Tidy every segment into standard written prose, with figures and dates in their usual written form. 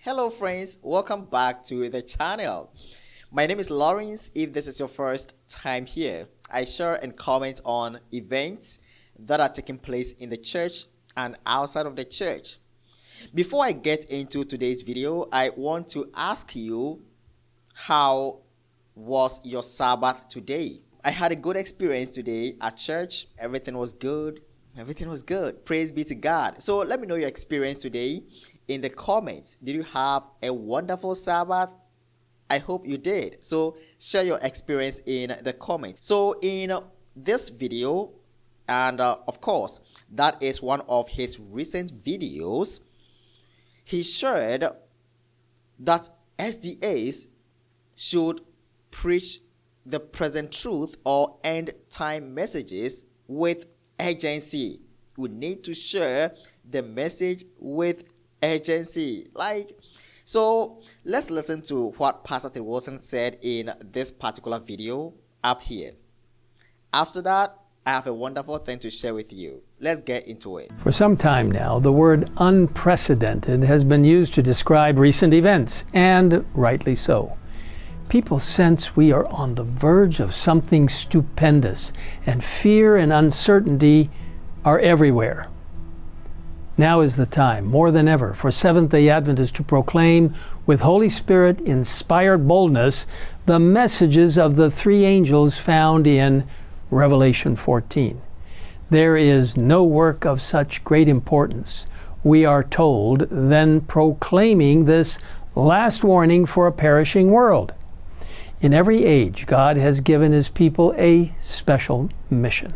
Hello friends, welcome back to the channel. My name is Lawrence. If this is your first time here, I share and comment on events that are taking place in the church and outside of the church. Before I get into today's video, I want to ask you, how was your Sabbath today? I had a good experience today at church. Everything was good. Praise be to God. So let me know your experience today in the comments. Did you have a wonderful Sabbath? I hope you did. So share your experience in the comments. So in this video, and of course, that is one of his recent videos, he shared that SDAs should preach the present truth or end time messages with urgency. We need to share the message with urgency. So let's listen to what Pastor Ted Wilson said in this particular video up here. After that, I have a wonderful thing to share with you. Let's get into it. For some time now, the word unprecedented has been used to describe recent events, and rightly so. People sense we are on the verge of something stupendous, and fear and uncertainty are everywhere. Now is the time, more than ever, for Seventh-day Adventists to proclaim with Holy Spirit-inspired boldness the messages of the three angels found in Revelation 14. There is no work of such great importance, we are told, than proclaiming this last warning for a perishing world. In every age, God has given His people a special mission.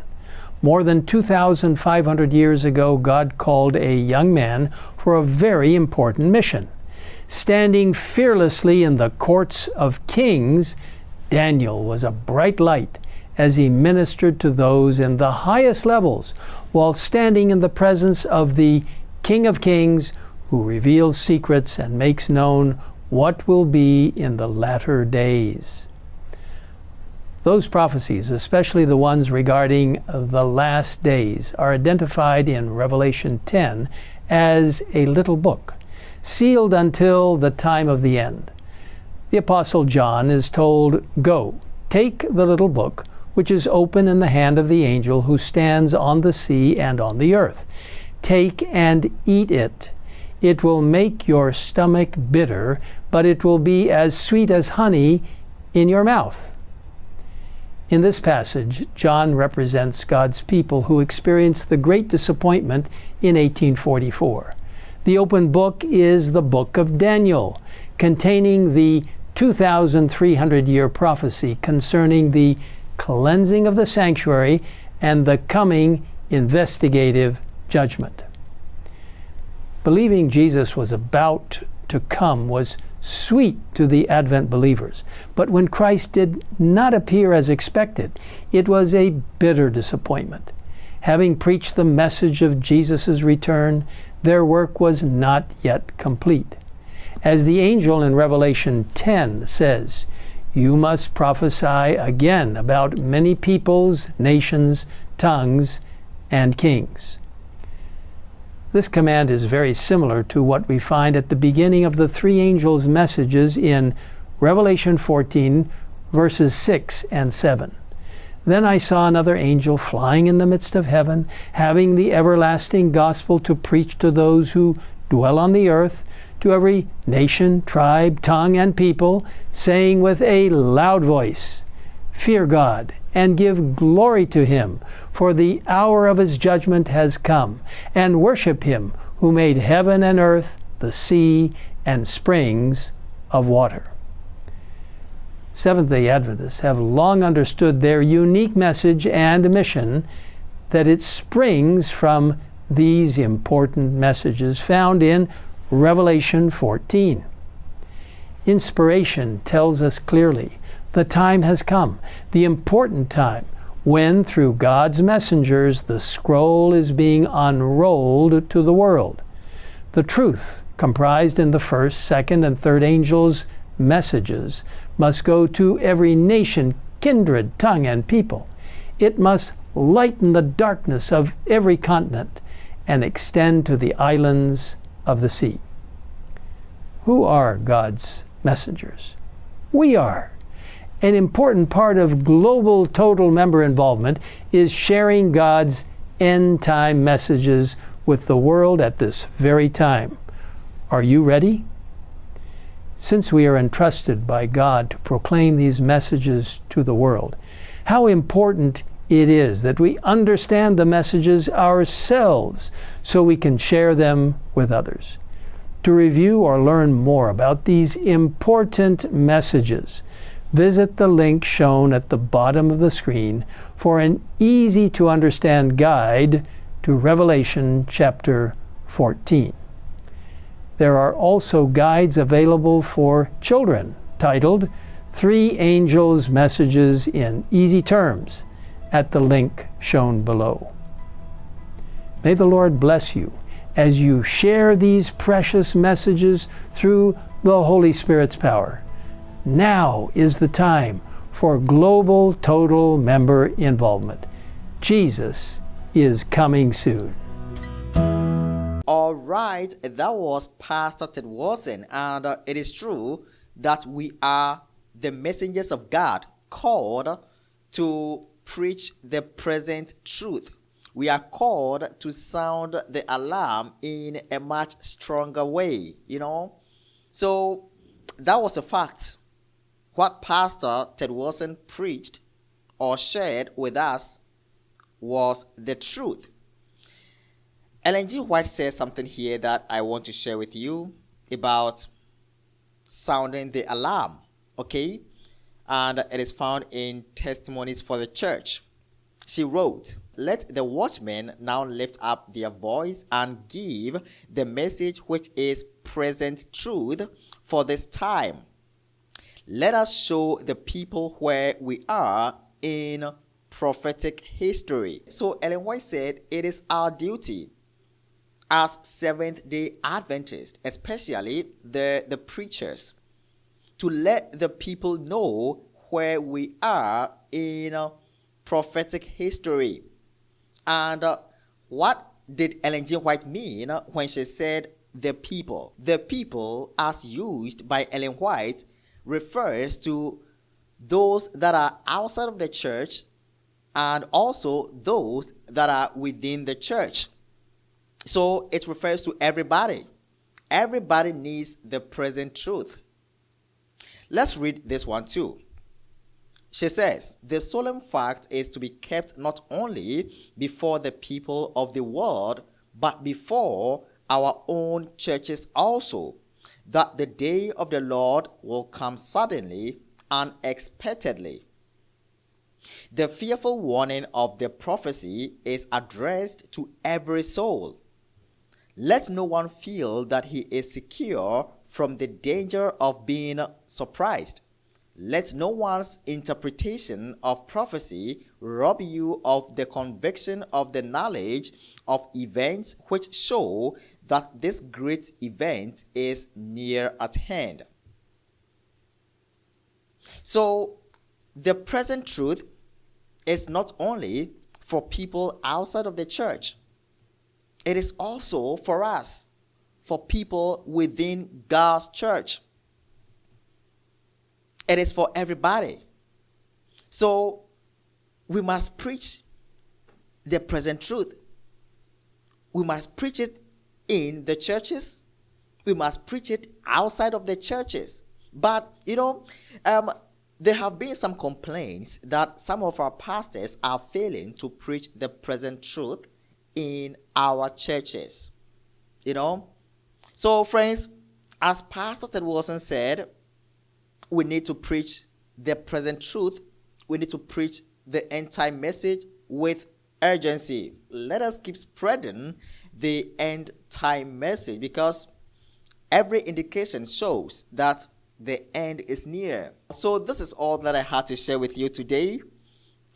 More than 2,500 years ago, God called a young man for a very important mission. Standing fearlessly in the courts of kings, Daniel was a bright light as he ministered to those in the highest levels, while standing in the presence of the King of Kings, who reveals secrets and makes known what will be in the latter days. Those prophecies, especially the ones regarding the last days, are identified in Revelation 10 as a little book, sealed until the time of the end. The Apostle John is told, "Go, take the little book, which is open in the hand of the angel who stands on the sea and on the earth. Take and eat it. It will make your stomach bitter, but it will be as sweet as honey in your mouth." In this passage, John represents God's people who experienced the great disappointment in 1844. The open book is the book of Daniel, containing the 2,300-year prophecy concerning the cleansing of the sanctuary and the coming investigative judgment. Believing Jesus was about to come was sweet to the Advent believers, but when Christ did not appear as expected, it was a bitter disappointment. Having preached the message of Jesus' return, their work was not yet complete. As the angel in Revelation 10 says, "You must prophesy again about many peoples, nations, tongues, and kings." This command is very similar to what we find at the beginning of the three angels' messages in Revelation 14, verses 6 and 7. "Then I saw another angel flying in the midst of heaven, having the everlasting gospel to preach to those who dwell on the earth, to every nation, tribe, tongue, and people, saying with a loud voice, 'Fear God, and give glory to Him, for the hour of His judgment has come, and worship Him who made heaven and earth, the sea, and springs of water.'" Seventh-day Adventists have long understood their unique message and mission, that it springs from these important messages found in Revelation 14. Inspiration tells us clearly the time has come, the important time, when through God's messengers the scroll is being unrolled to the world. The truth comprised in the first, second, and third angels' messages must go to every nation, kindred, tongue, and people. It must lighten the darkness of every continent and extend to the islands of the sea. Who are God's messengers? We are. An important part of global total member involvement is sharing God's end-time messages with the world at this very time. Are you ready? Since we are entrusted by God to proclaim these messages to the world, how important it is that we understand the messages ourselves so we can share them with others. To review or learn more about these important messages, visit the link shown at the bottom of the screen for an easy-to-understand guide to Revelation chapter 14. There are also guides available for children titled 3 Angels' Messages in Easy Terms at the link shown below. May the Lord bless you as you share these precious messages through the Holy Spirit's power. Now is the time for global total member involvement. Jesus is coming soon. All right, that was Pastor Ted Wilson, and it is true that we are the messengers of God called to preach the present truth. We are called to sound the alarm in a much stronger way, So that was a fact. What Pastor Ted Wilson preached or shared with us was the truth. Ellen G. White says something here that I want to share with you about sounding the alarm, okay? And it is found in Testimonies for the Church. She wrote, "Let the watchmen now lift up their voice and give the message which is present truth for this time. Let us show the people where we are in prophetic history." So Ellen White said it is our duty as Seventh-day Adventists, especially the preachers, to let the people know where we are in prophetic history. And what did Ellen G. White mean when she said the people? The people, as used by Ellen White, refers to those that are outside of the church and also those that are within the church. So it refers to everybody. Everybody needs the present truth. Let's read this one too. She says, "The solemn fact is to be kept not only before the people of the world, but before our own churches also, that the day of the Lord will come suddenly, unexpectedly. The fearful warning of the prophecy is addressed to every soul. Let no one feel that he is secure from the danger of being surprised. Let no one's interpretation of prophecy rob you of the conviction of the knowledge of events which show that this great event is near at hand." So, the present truth is not only for people outside of the church. It is also for us, for people within God's church. It is for everybody. So, we must preach the present truth. We must preach it in the churches. We must preach it outside of the churches. But, there have been some complaints that some of our pastors are failing to preach the present truth in our churches. So, friends, as Pastor Ted Wilson said, we need to preach the present truth. We need to preach the end-time message with urgency. Let us keep spreading the end-time message, because every indication shows that the end is near. So this is all that I had to share with you today.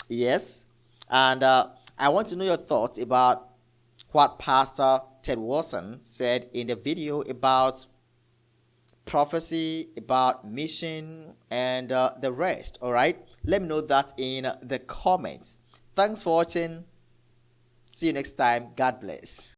Yes. And I want to know your thoughts about what Pastor Ted Wilson said in the video about prophecy, about mission, and the rest. All right. Let me know that in the comments. Thanks for watching. See you next time. God bless.